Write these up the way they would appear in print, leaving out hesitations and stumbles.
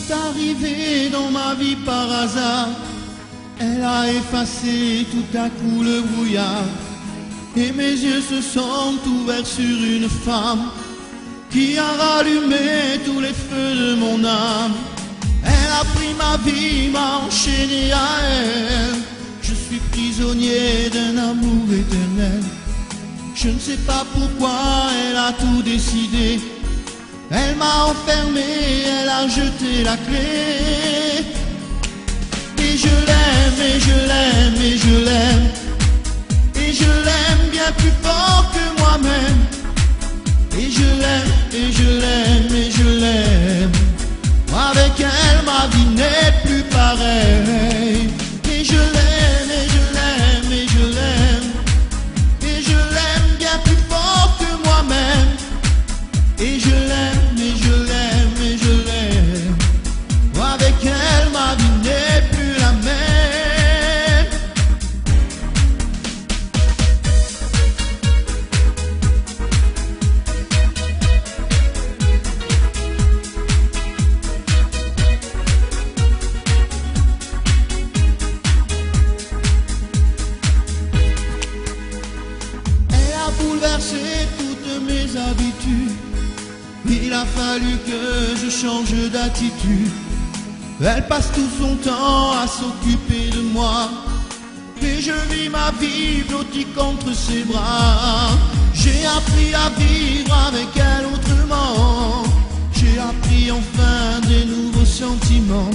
est arrivée dans ma vie par hasard. Elle a effacé tout à coup le brouillard, et mes yeux se sont ouverts sur une femme qui a rallumé tous les feux de mon âme. Elle a pris ma vie, m'a enchaîné à elle. Je suis prisonnier d'un amour éternel. Je ne sais pas pourquoi elle a tout décidé. Elle m'a enfermé, elle a jeté la clé. Et je l'aime, et je l'aime, et je l'aime. Et je l'aime bien plus fort que moi-même. Et je l'aime, et je l'aime, et je l'aime. Avec elle, ma vie n'est plus pareille. Et je l'aime, et je l'aime, et je l'aime. Et je l'aime bien plus fort que moi-même. Et je l'aime, et je l'aime, et je l'aime. Avec elle, ma vie n'est plus la même. Bouleverser toutes mes habitudes, il a fallu que je change d'attitude. Elle passe tout son temps à s'occuper de moi, et je vis ma vie blottie contre ses bras. J'ai appris à vivre avec elle autrement. J'ai appris enfin des nouveaux sentiments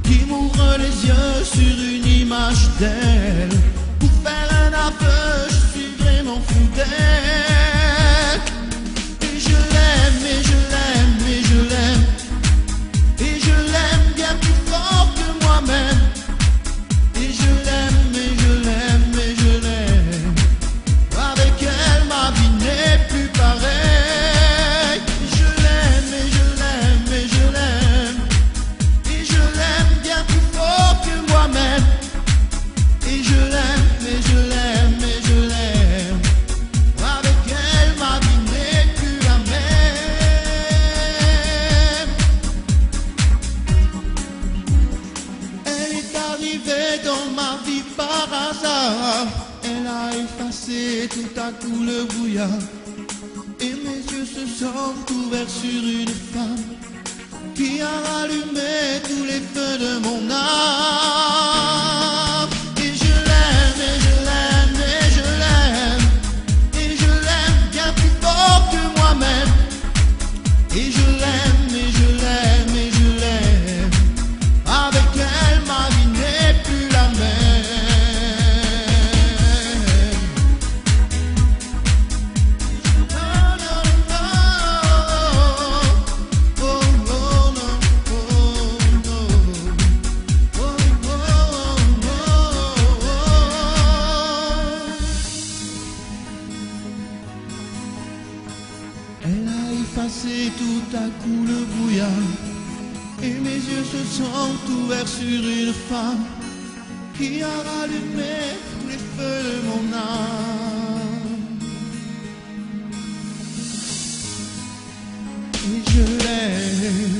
qui m'ouvrent les yeux sur une image d'elle. Pour faire un aveu, je suis vraiment fou d'elle. Et je l'aime, et je l'aime, et je l'aime. Et je l'aime bien plus fort que moi-même. Et je l'aime, et je l'aime, et je l'aime. Avec elle, ma vie n'est plus pareille. Je l'aime, et je l'aime, et je l'aime. Et je l'aime bien plus fort que moi-même. Et je l'aime, et je l'aime, et je l'aime. Avec elle, ma vie n'est plus la même. Elle est arrivée dans ma vie par hasard. Elle a effacé tout à coup le brouillard, et mes yeux se sont ouverts sur une femme qui a rallumé tous les feux de mon âme. Et je l'aime, et je l'aime, et je l'aime. Et je l'aime bien plus fort que moi-même. Et je l'aime, et je l'aime, et je l'aime. Avec elle, ma vie n'est plus la même. Elle a effacé tout à coup le brouillard, et mes yeux se sont ouverts sur une femme qui a rallumé tous les feux de mon âme. Et je l'aime.